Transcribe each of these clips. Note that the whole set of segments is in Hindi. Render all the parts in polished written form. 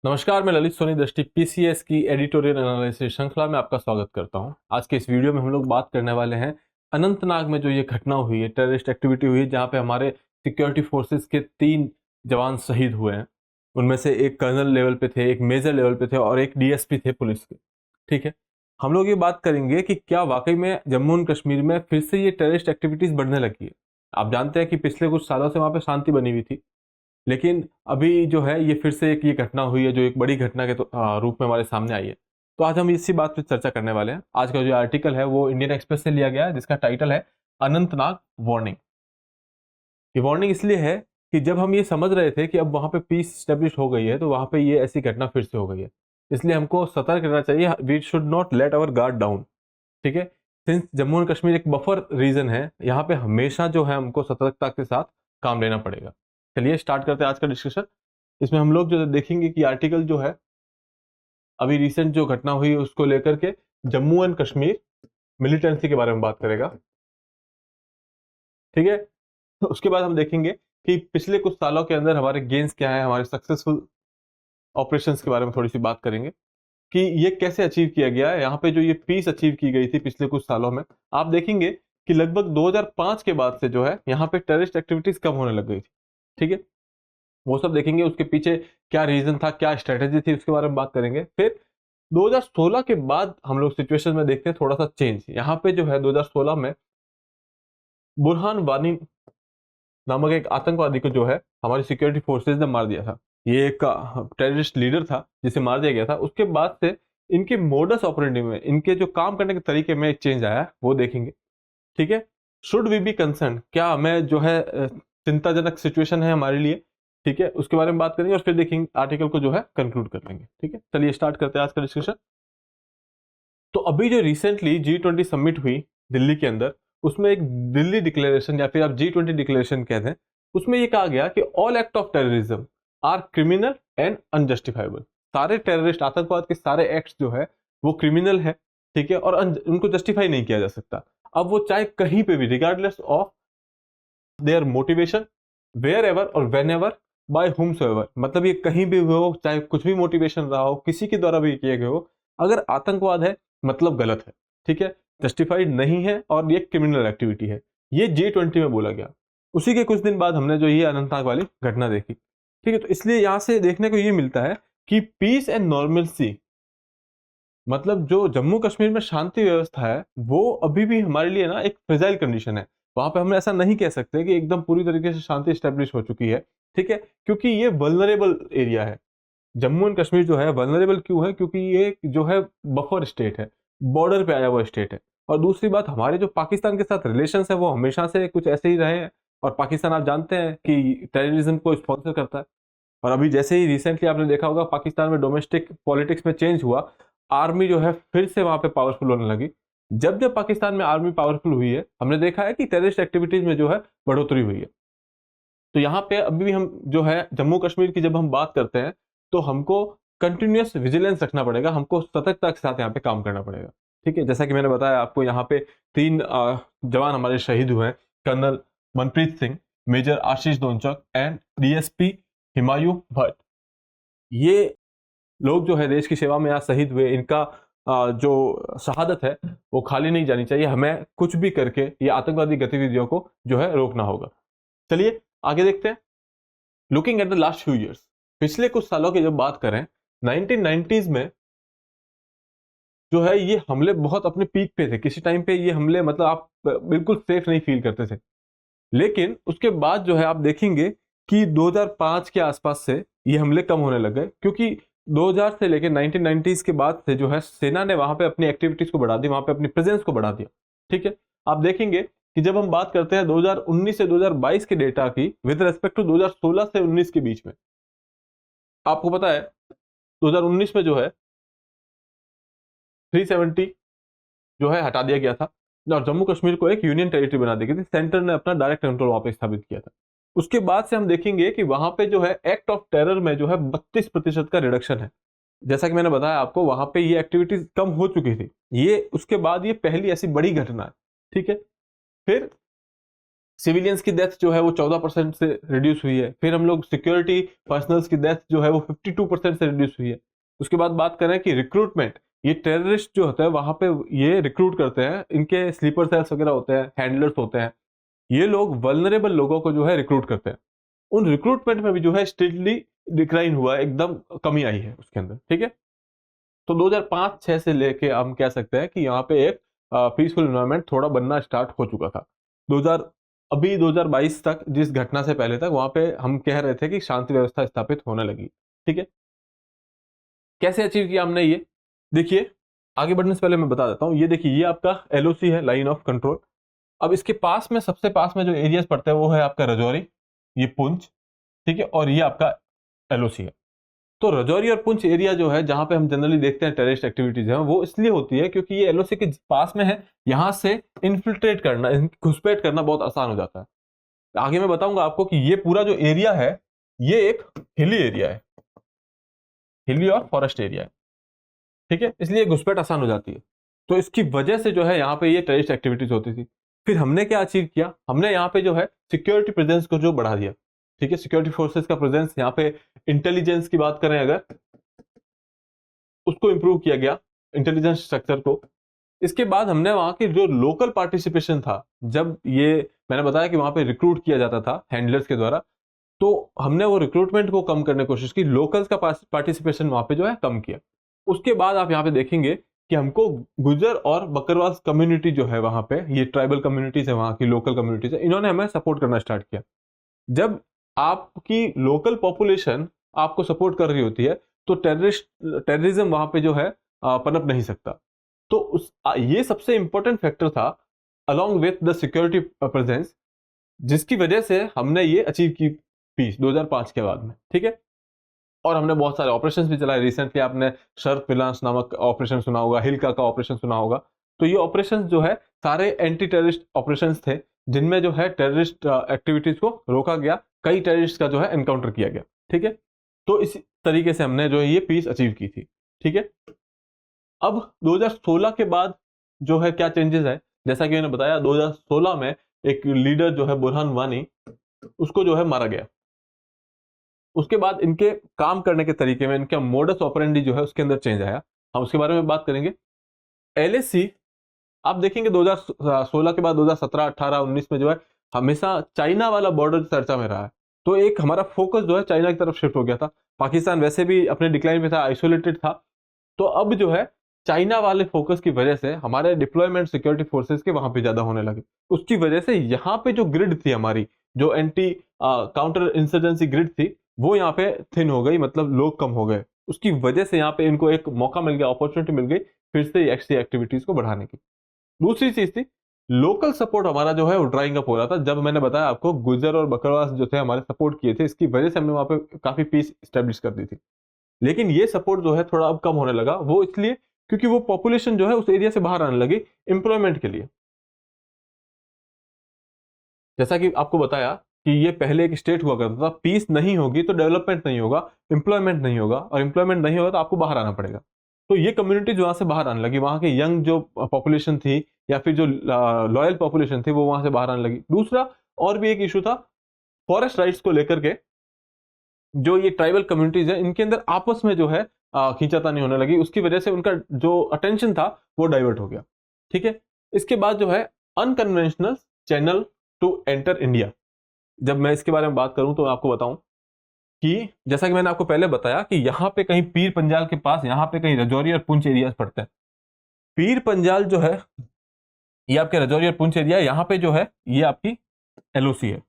नमस्कार, मैं ललित सोनी दृष्टि पीसीएस की एडिटोरियल एनालिसिस श्रृंखला में आपका स्वागत करता हूं। आज के इस वीडियो में हम लोग बात करने वाले हैं अनंतनाग में जो ये घटना हुई है, टेररिस्ट एक्टिविटी हुई है, जहां पे हमारे सिक्योरिटी फोर्सेस के 3 जवान शहीद हुए हैं। उनमें से एक कर्नल लेवल पे थे, एक मेजर लेवल पे थे और एक डीएसपी थे पुलिस के। ठीक है, हम लोग ये बात करेंगे कि क्या वाकई में जम्मू एंड कश्मीर में फिर से ये टेररिस्ट एक्टिविटीज बढ़ने लगी है। आप जानते हैं कि पिछले कुछ सालों से वहां पे शांति बनी हुई थी, लेकिन अभी जो है ये फिर से एक ये घटना हुई है जो एक बड़ी घटना के रूप में हमारे सामने आई है। तो आज हम इसी बात पे चर्चा करने वाले हैं। आज का जो आर्टिकल है वो इंडियन एक्सप्रेस से लिया गया है, जिसका टाइटल है अनंतनाग वार्निंग। ये वार्निंग इसलिए है कि जब हम ये समझ रहे थे कि अब वहां पे पीस स्टेब्लिश हो गई है, तो वहां पे ये ऐसी घटना फिर से हो गई है। इसलिए हमको सतर्क रहना चाहिए। We should not let our guard down. ठीक है, सिंस जम्मू एंड कश्मीर एक बफर रीजन है, यहाँ पे हमेशा जो है हमको सतर्कता के साथ काम लेना पड़ेगा। चलिए स्टार्ट करते हैं आज का डिस्कशन। इसमें हम लोग जो देखेंगे कि आर्टिकल जो है अभी रिसेंट जो घटना हुई उसको लेकर के जम्मू एंड कश्मीर मिलिटेंसी के बारे में बात करेगा। ठीक है, तो उसके बाद हम देखेंगे कि पिछले कुछ सालों के अंदर हमारे गेन्स क्या है, हमारे सक्सेसफुल ऑपरेशंस के बारे में थोड़ी सी बात करेंगे कि ये कैसे अचीव किया गया है। यहाँ पे जो ये पीस अचीव की गई थी पिछले कुछ सालों में, आप देखेंगे कि लगभग 2005 के बाद से जो है यहाँ पे टेररिस्ट एक्टिविटीज कम होने लग गई थी। ठीक है, वो सब देखेंगे, उसके पीछे क्या रीजन था, क्या स्ट्रेटेजी थी, उसके बारे में बात करेंगे। फिर 2016 के बाद हम लोग सिचुएशन में देखते हैं थोड़ा सा चेंज। यहाँ पे जो है 2016 में बुरहान वानी नामक एक आतंकवादी को जो है हमारी सिक्योरिटी फोर्सेज ने मार दिया था। ये एक टेररिस्ट लीडर था जिसे मार दिया गया था। उसके बाद से इनके मोडस ऑपरेंडी में, इनके जो काम करने के तरीके में एक चेंज आया, वो देखेंगे। ठीक है, शुड वी बी कंसर्न, क्या हमें जो है चिंताजनक सिचुएशन है हमारे लिए। ठीक है, उसके बारे में बात करेंगे और फिर देखेंगे आर्टिकल को जो है कंक्लूड कर लेंगे। ठीक है, चलिए स्टार्ट करते हैं आज का डिस्कशन। तो अभी जो रिसेंटली G20 समिट हुई दिल्ली के अंदर, उसमें एक दिल्ली डिक्लेरेशन या फिर आप G20 डिक्लेरेशन कहते हैं, उसमें ये कहा गया कि all act of terrorism are criminal and unjustifiable. सारे टेररिस्ट, आतंकवाद के सारे एक्ट्स जो है वो क्रिमिनल है। ठीक है, और उनको जस्टिफाई नहीं किया जा सकता। अब वो चाहे कहीं पे भी, regardless of their motivation, wherever और वेन एवर, बाय हुम सो एवर, मतलब ये कहीं भी हो, चाहे कुछ भी मोटिवेशन रहा हो, किसी के द्वारा भी किए गए हो, अगर आतंकवाद है मतलब गलत है। ठीक है, जस्टिफाइड नहीं है और ये क्रिमिनल एक्टिविटी है। ये G20 में बोला गया। उसी के कुछ दिन बाद हमने जो ये अनंतनाग वाली घटना देखी। ठीक है, तो इसलिए यहां से देखने को ये मिलता है कि पीस एंड नॉर्मलसी, मतलब जो जम्मू कश्मीर में शांति व्यवस्था है वो अभी भी हमारे लिए ना एक फ्रेजाइल कंडीशन है। वहां पे हम ऐसा नहीं कह सकते कि एकदम पूरी तरीके से शांति स्टेब्लिश हो चुकी है। ठीक है, क्योंकि ये वल्नरेबल एरिया है। जम्मू एंड कश्मीर जो है वल्नरेबल क्यों है? क्योंकि ये जो है बफर स्टेट है, बॉर्डर पे आया हुआ स्टेट है। और दूसरी बात, हमारे जो पाकिस्तान के साथ रिलेशन है वो हमेशा से कुछ ऐसे ही रहे हैं। और पाकिस्तान आप जानते हैं कि टेररिज्म को स्पॉन्सर करता है। और अभी जैसे ही रिसेंटली आपने देखा होगा पाकिस्तान में डोमेस्टिक पॉलिटिक्स में चेंज हुआ, आर्मी जो है फिर से वहां पे पावरफुल होने लगी। जब जब पाकिस्तान में आर्मी पावरफुल हुई है, हमने देखा है कि टेररिस्ट एक्टिविटीज में जो है बढ़ोतरी हुई है। तो यहाँ पे अभी भी हम जो है जम्मू कश्मीर की जब हम बात करते हैं, तो हमको कंटिन्यूअस विजिलेंस रखना पड़ेगा, हमको सतर्कता के साथ यहाँ पे काम करना पड़ेगा। ठीक है, जैसा कि मैंने बताया आपको, यहाँ पे 3 जवान हमारे शहीद हुए हैं। Colonel Manpreet Singh, major Ashish Dhonchak and DSP Humayun Bhat. ये लोग जो है देश की सेवा में यहाँ शहीद हुए। इनका जो शहादत है वो खाली नहीं जानी चाहिए। हमें कुछ भी करके ये आतंकवादी गतिविधियों को जो है रोकना होगा। चलिए आगे देखते हैं। Looking at the last few years, पिछले कुछ सालों की जब बात करें, 1990s में जो है ये हमले बहुत अपने पीक पे थे। किसी टाइम पे ये हमले, मतलब आप बिल्कुल सेफ नहीं फील करते थे। लेकिन उसके बाद जो है आप देखेंगे कि 2005 के आसपास से ये हमले कम होने लग गए, क्योंकि 2000 से लेकर 1990s के बाद से जो है सेना ने वहां पे अपनी एक्टिविटीज को बढ़ा दी, वहां पे अपनी प्रेजेंस को बढ़ा दिया। ठीक है, आप देखेंगे कि जब हम बात करते हैं 2019 से 2022 के डेटा की विद रेस्पेक्ट टू 2016 से 19 के बीच में, आपको पता है 2019 में जो है 370 जो है हटा दिया गया था और जम्मू कश्मीर को एक यूनियन टेरिटरी बना दी गई थी। सेंटर ने अपना डायरेक्ट कंट्रोल वहां पे स्थापित किया था। उसके बाद से हम देखेंगे कि वहां पे जो है एक्ट ऑफ टेरर में जो है 32% का रिडक्शन है। जैसा कि मैंने बताया आपको, वहां पे ये एक्टिविटीज कम हो चुकी थी। ये उसके बाद ये पहली ऐसी बड़ी घटना है। ठीक है, फिर सिविलियंस की डेथ जो है वो 14% से रिड्यूस हुई है। फिर हम लोग सिक्योरिटी पर्सनल्स की डेथ जो है वो 52% से रिड्यूस हुई है। उसके बाद बात करें कि रिक्रूटमेंट, ये टेररिस्ट जो होता है वहां पे ये रिक्रूट करते हैं, इनके स्लीपर सेल्स वगैरह होते हैं, हैंडलर्स होते हैं, ये लोग वल्नरेबल लोगों को जो है रिक्रूट करते हैं। उन रिक्रूटमेंट में भी जो है स्ट्रिक्टली डिक्लाइन हुआ है, एकदम कमी आई है उसके अंदर। ठीक है, तो 2005-6 से लेके हम कह सकते हैं कि यहाँ पे एक पीसफुल एनवायरनमेंट थोड़ा बनना स्टार्ट हो चुका था। 2000 अभी 2022 तक, जिस घटना से पहले तक, वहां पे हम कह रहे थे कि शांति व्यवस्था स्थापित होने लगी। ठीक है, कैसे अचीव किया हमने ये देखिए। आगे बढ़ने से पहले मैं बता देता हूँ, ये देखिए ये आपका एलओसी है, लाइन ऑफ कंट्रोल। अब इसके पास में, सबसे पास में जो एरियाज पड़ते हैं वो है आपका रजौरी, ये पुंछ, ठीक है, और ये आपका एलओसी है। तो रजौरी और पुंछ एरिया जो है जहां पे हम जनरली देखते हैं टेररिस्ट एक्टिविटीज है, वो इसलिए होती है क्योंकि ये एलओसी के पास में है। यहां से इन्फिल्ट्रेट करना, घुसपैठ करना बहुत आसान हो जाता है। आगे मैं बताऊंगा आपको कि ये पूरा जो एरिया है ये एक हिली एरिया है, हिली और फॉरेस्ट एरिया है। ठीक है, इसलिए घुसपैठ आसान हो जाती है। तो इसकी वजह से जो है यहाँ पे ये टेररिस्ट एक्टिविटीज होती थी। फिर हमने क्या अचीव किया, हमने यहाँ पे जो है सिक्योरिटी प्रेजेंस को जो बढ़ा दिया। ठीक है, सिक्योरिटी फोर्सेस का प्रेजेंस यहाँ पे, इंटेलिजेंस की बात करें अगर, उसको इंप्रूव किया गया, इंटेलिजेंस स्ट्रक्चर को। इसके बाद हमने वहां की जो लोकल पार्टिसिपेशन था, जब ये मैंने बताया कि वहां पे रिक्रूट किया जाता था हैंडलर्स के द्वारा, तो हमने वो रिक्रूटमेंट को कम करने की कोशिश की, लोकल्स का पार्टिसिपेशन वहां पे जो है कम किया। उसके बाद आप यहाँ पे देखेंगे कि हमको गुजर और बकरवाल कम्युनिटी जो है वहां पे, ये ट्राइबल कम्युनिटीज है, वहां की लोकल कम्युनिटीज है, इन्होंने हमें सपोर्ट करना स्टार्ट किया। जब आपकी लोकल पॉपुलेशन आपको सपोर्ट कर रही होती है तो टेररिज्म वहां पे जो है पनप नहीं सकता। तो ये सबसे इंपॉर्टेंट फैक्टर था along with the security presence, जिसकी वजह से हमने ये अचीव की पीस 2005 के बाद में। ठीक है, और हमने बहुत सारे ऑपरेशंस भी चलाए। रिसेंटली आपने शर्त विलास नामक ऑपरेशन सुना होगा, हिलका का ऑपरेशन सुना होगा। तो ये ऑपरेशंस जो है सारे एंटी टेररिस्ट ऑपरेशंस थे, जिनमें जो है टेररिस्ट एक्टिविटीज को रोका गया, कई टेररिस्ट का जो है एनकाउंटर किया गया। ठीक है, तो इस तरीके से हमने जो है ये पीस अचीव की थी। ठीक है, अब 2016 के बाद जो है क्या चेंजेस है, जैसा कि मैंने बताया 2016 में एक लीडर जो है बुरहान वानी, उसको जो है मारा गया। उसके बाद इनके काम करने के तरीके में, इनका मोडस ऑपरेंडी जो है उसके अंदर चेंज आया। हम उसके बारे में बात करेंगे। एलएसी आप देखेंगे 2016 के बाद 2017, 18, 19 में जो है हमेशा चाइना वाला बॉर्डर चर्चा में रहा है। तो एक हमारा फोकस जो है चाइना की तरफ शिफ्ट हो गया था। पाकिस्तान वैसे भी अपने डिक्लाइन में था, आइसोलेटेड था। तो अब जो है चाइना वाले फोकस की वजह से हमारे डिप्लॉयमेंट सिक्योरिटी फोर्सेस के वहां पे ज्यादा होने लगे। उसकी वजह से यहाँ पे जो ग्रिड थी हमारी, जो एंटी काउंटर इंसर्जेंसी ग्रिड थी, वो यहाँ पे थिन हो गई, मतलब लोग कम हो गए। उसकी वजह से यहाँ पे इनको एक मौका मिल गया, अपॉर्चुनिटी मिल गई फिर से ऐसी एक्टिविटीज को बढ़ाने की। दूसरी चीज थी, लोकल सपोर्ट हमारा जो है वो ड्राइंग अप हो रहा था। जब मैंने बताया आपको गुजर और बकरवास जो थे हमारे सपोर्ट किए थे, इसकी वजह से हमने वहां पे काफी पीस स्टेब्लिश कर दी थी। लेकिन ये सपोर्ट जो है थोड़ा अब कम होने लगा, वो इसलिए क्योंकि वो पॉपुलेशन जो है उस एरिया से बाहर आने लगी एम्प्लॉयमेंट के लिए। जैसा कि आपको बताया कि ये पहले एक स्टेट हुआ करता था, पीस नहीं होगी तो डेवलपमेंट नहीं होगा, एम्प्लॉयमेंट नहीं होगा, और एम्प्लॉयमेंट नहीं होगा तो आपको बाहर आना पड़ेगा। तो ये कम्युनिटी वहां से बाहर आने लगी, वहां के यंग जो पॉपुलेशन थी या फिर जो लॉयल पॉपुलेशन थी वो वहां से बाहर आने लगी। दूसरा और भी एक इशू था फॉरेस्ट राइट्स को लेकर के। जो ये ट्राइबल कम्युनिटीज है इनके अंदर आपस में जो है खींचातानी होने लगी, उसकी वजह से उनका जो अटेंशन था वो डाइवर्ट हो गया। ठीक है, इसके बाद जो है unconventional channel to enter India. जब मैं इसके बारे में बात करूं तो आपको बताऊं कि जैसा कि मैंने आपको पहले बताया कि यहाँ पे कहीं पीर पंजाल के पास, यहाँ पे कहीं रजौरी और पुंछ एरियाज पड़ते हैं। पीर पंजाल जो है ये आपके रजौरी और पुंछ एरिया, यहाँ पे जो है ये आपकी एलओसी है।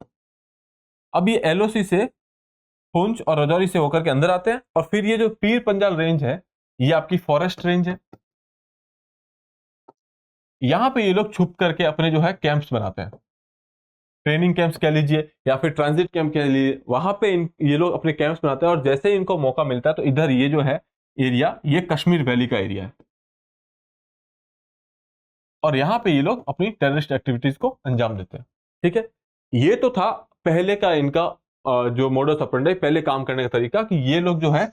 अब ये एलओसी से पुंछ और रजौरी से होकर के अंदर आते हैं, और फिर ये जो पीर पंजाल रेंज है ये आपकी फॉरेस्ट रेंज है। यहां पे ये लोग छुप करके अपने जो है कैंप्स बनाते हैं, ट्रेनिंग कैंप्स कह लीजिए या फिर ट्रांजिट कैंप कह लीजिए। वहां पे ये लोग अपने कैंप्स बनाते हैं, और जैसे ही इनको मौका मिलता है तो इधर ये जो है एरिया, ये कश्मीर वैली का एरिया है, और यहां पे ये लोग अपनी टेररिस्ट एक्टिविटीज को अंजाम देते हैं। ठीक है, ये तो था पहले का इनका जो मोडस ऑपरेंडी, पहले काम करने का तरीका, कि ये लोग जो है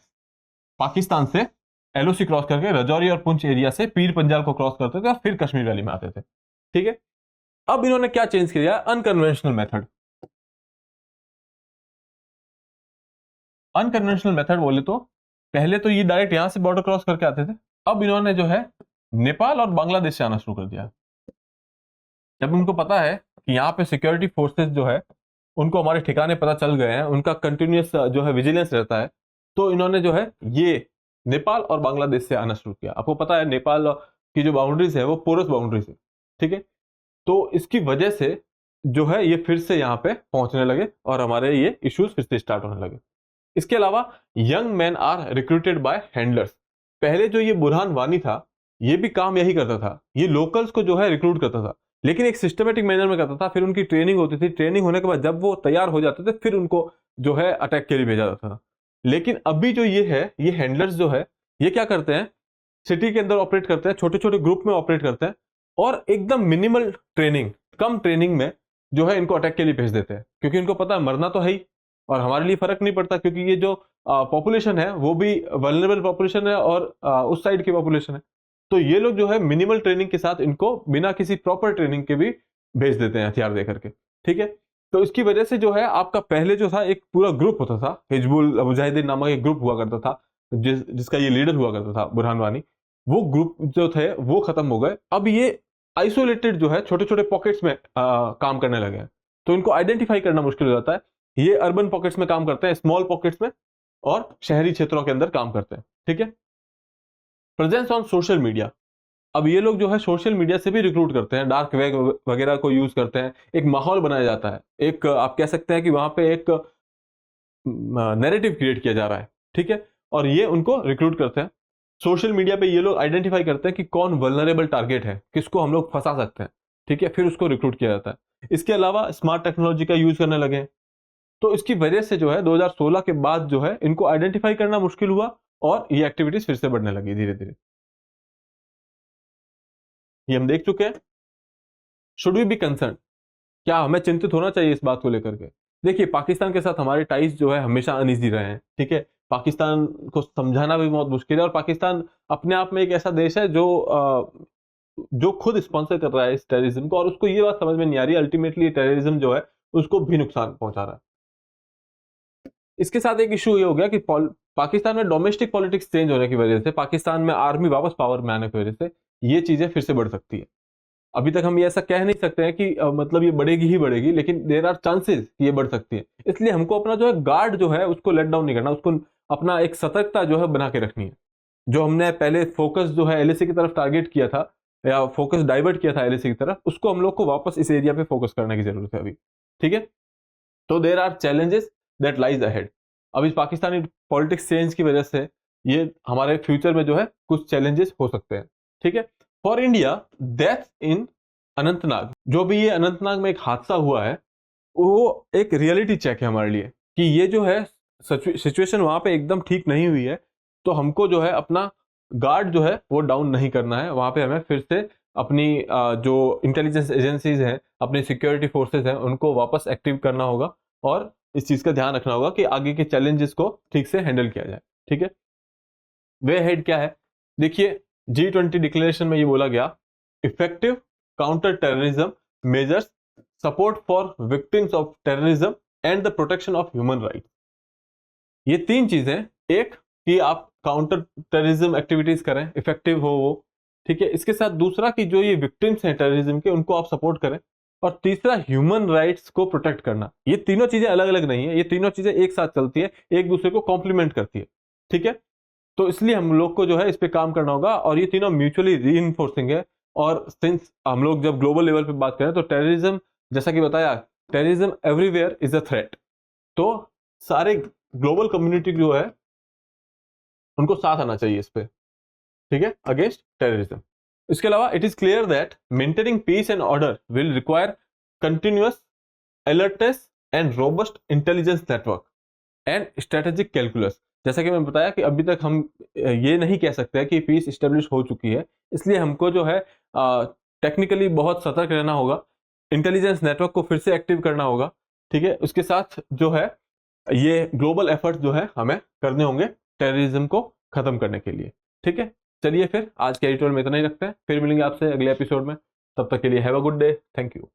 पाकिस्तान से एलओसी क्रॉस करके रजौरी और पुंछ एरिया से पीर पंजाल को क्रॉस करते थे और फिर कश्मीर वैली में आते थे। ठीक है, अब इन्होंने क्या चेंज किया, अनकन्वेंशनल मेथड। अनकन्वेंशनल मेथड बोले तो पहले तो ये डायरेक्ट यहां से बॉर्डर क्रॉस करके आते थे, अब इन्होंने जो है नेपाल और बांग्लादेश से आना शुरू कर दिया। जब उनको पता है कि यहाँ पे सिक्योरिटी फोर्सेस जो है उनको हमारे ठिकाने पता चल गए हैं, उनका कंटिन्यूस जो है विजिलेंस रहता है, तो इन्होंने जो है ये नेपाल और बांग्लादेश से आना शुरू किया। आपको पता है नेपाल की जो बाउंड्रीज है वो पोरस बाउंड्रीज है, ठीक है। तो इसकी वजह से जो है ये फिर से यहाँ पे पहुंचने लगे और हमारे ये इश्यूज फिर से स्टार्ट होने लगे। इसके अलावा young man are recruited by handlers. पहले जो ये बुरहान वानी था ये भी काम यही करता था, ये लोकल्स को जो है रिक्रूट करता था, लेकिन एक सिस्टमेटिक मैनर में करता था। फिर उनकी ट्रेनिंग होती थी, ट्रेनिंग होने के बाद जब वो तैयार हो जाते थे फिर उनको जो है अटैक के लिए भेजा जाता था। लेकिन अभी जो ये है, ये हैंडलर्स जो है ये क्या करते हैं, सिटी के अंदर ऑपरेट करते हैं, छोटे छोटे ग्रुप में ऑपरेट करते हैं और एकदम मिनिमल ट्रेनिंग, कम ट्रेनिंग में जो है इनको अटैक के लिए भेज देते हैं, क्योंकि इनको पता है मरना तो है ही और हमारे लिए फर्क नहीं पड़ता, क्योंकि ये जो पॉपुलेशन है वो भी वल्नरेबल पॉपुलेशन है और उस साइड की पॉपुलेशन है। तो ये लोग जो है मिनिमल ट्रेनिंग के साथ इनको बिना किसी प्रॉपर ट्रेनिंग के भी भेज देते हैं हथियार देकर के, ठीक है। तो इसकी वजह से जो है आपका पहले जो था एक पूरा ग्रुप होता था, हिजबुल मुजाहिदीन नामक एक ग्रुप हुआ करता था, जिसका ये लीडर हुआ करता था बुरहान वानी, वो ग्रुप जो थे वो खत्म हो गए। अब ये आइसोलेटेड जो है छोटे छोटे पॉकेट्स में काम करने लगे हैं, तो इनको आइडेंटिफाई करना मुश्किल हो जाता है। ये अर्बन पॉकेट्स में काम करते हैं, स्मॉल पॉकेट्स में, और शहरी क्षेत्रों के अंदर काम करते हैं, ठीक है। Presence on social media. अब ये लोग जो है सोशल मीडिया से भी रिक्रूट करते हैं, डार्क वेब वगैरह को यूज करते हैं, एक माहौल बनाया जाता है, एक आप कह सकते हैं कि वहां पे एक नैरेटिव क्रिएट किया जा रहा है, ठीक है, और ये उनको रिक्रूट करते हैं। सोशल मीडिया पे ये लोग आइडेंटिफाई करते हैं कि कौन वल्नरेबल टारगेट है, किसको हम लोग फंसा सकते हैं, ठीक है, फिर उसको रिक्रूट किया जाता है। इसके अलावा स्मार्ट टेक्नोलॉजी का यूज करने लगे हैं, तो इसकी वजह से जो है 2016 के बाद जो है इनको आइडेंटिफाई करना मुश्किल हुआ और ये एक्टिविटीज फिर से बढ़ने लगी धीरे धीरे। ये हम देख चुके हैं। शुड वी बी कंसर्न, क्या हमें चिंतित होना चाहिए इस बात को लेकर के? देखिए, पाकिस्तान के साथ हमारे टाइज जो है हमेशा अनईजी रहे हैं, ठीक है। पाकिस्तान को समझाना भी बहुत मुश्किल है, और पाकिस्तान अपने आप में एक ऐसा देश है जो खुद स्पॉन्सर कर रहा है इस टेररिज्म को, और उसको ये बात समझ में नहीं आ रही अल्टीमेटली टेररिज्म जो है उसको भी नुकसान पहुंचा रहा है। इसके साथ एक इशू ये हो गया कि पाकिस्तान में डोमेस्टिक पॉलिटिक्स चेंज होने की वजह से, पाकिस्तान में आर्मी वापस पावर में आने की वजह से ये चीजें फिर से बढ़ सकती है। अभी तक हम ये ऐसा कह नहीं सकते हैं कि मतलब ये बढ़ेगी ही बढ़ेगी, लेकिन देर आर चांसेस कि ये बढ़ सकती है। इसलिए हमको अपना जो है गार्ड जो है उसको लेट डाउन नहीं करना, उसको अपना एक सतर्कता जो है बना के रखनी है। जो हमने पहले फोकस जो है एलएसी की तरफ टारगेट किया था या फोकस डाइवर्ट किया था एलएसी की तरफ, उसको हम लोग को वापस इस एरिया पे फोकस करने की जरूरत है अभी, ठीक है। तो there are challenges that lies ahead. अब इस पाकिस्तानी पॉलिटिक्स चेंज की वजह से ये हमारे फ्यूचर में जो है कुछ चैलेंजेस हो सकते हैं, ठीक है। For India, death in Anantnag, जो भी ये अनंतनाग में एक हादसा हुआ है वो एक रियलिटी चेक है हमारे लिए कि ये जो है सिचुएशन वहां पे एकदम ठीक नहीं हुई है। तो हमको जो है अपना गार्ड जो है वो डाउन नहीं करना है, वहां पे हमें फिर से अपनी जो इंटेलिजेंस एजेंसीज हैं, अपनी सिक्योरिटी फोर्सेज हैं, उनको वापस एक्टिव करना होगा और इस चीज का ध्यान रखना होगा कि आगे के चैलेंजेस को ठीक से हैंडल किया जाए, ठीक है। वे हेड क्या है, देखिए G20 डिक्लेरेशन में ये बोला गया, effective counter terrorism measures, support for victims of terrorism and the protection of human rights. ये तीन चीजें, एक कि आप काउंटर टेररिज्म एक्टिविटीज करें, इफेक्टिव हो वो, ठीक है। इसके साथ दूसरा कि जो ये विक्टिम्स हैं टेररिज्म के उनको आप सपोर्ट करें, और तीसरा ह्यूमन राइट्स को प्रोटेक्ट करना। ये तीनों चीजें अलग अलग नहीं है, ये तीनों चीजें एक साथ चलती है, एक दूसरे को कॉम्प्लीमेंट करती है, ठीक है। तो इसलिए हम लोग को जो है इस पे काम करना होगा, और ये तीनों म्यूचुअली रीइंफोर्सिंग है। और सिंस हम लोग जब ग्लोबल लेवल पे बात करें तो टेररिज्म, जैसा कि बताया, terrorism everywhere is a threat. तो सारे ग्लोबल कम्युनिटी जो है उनको साथ आना चाहिए इस पे, ठीक है, अगेंस्ट टेररिज्म। इसके अलावा it is clear that maintaining peace and order will require continuous alertness and robust intelligence network and strategic calculus. जैसा कि मैंने बताया कि अभी तक हम ये नहीं कह सकते कि पीस स्टेब्लिश हो चुकी है, इसलिए हमको जो है टेक्निकली बहुत सतर्क रहना होगा, इंटेलिजेंस नेटवर्क को फिर से एक्टिव करना होगा, ठीक है। उसके साथ जो है ये ग्लोबल एफर्ट जो है हमें करने होंगे टेररिज्म को खत्म करने के लिए, ठीक है। चलिए फिर आज के एडिटोरियल में इतना ही रखते हैं, फिर मिलेंगे आपसे अगले एपिसोड में। तब तक के लिए have a good day, thank you.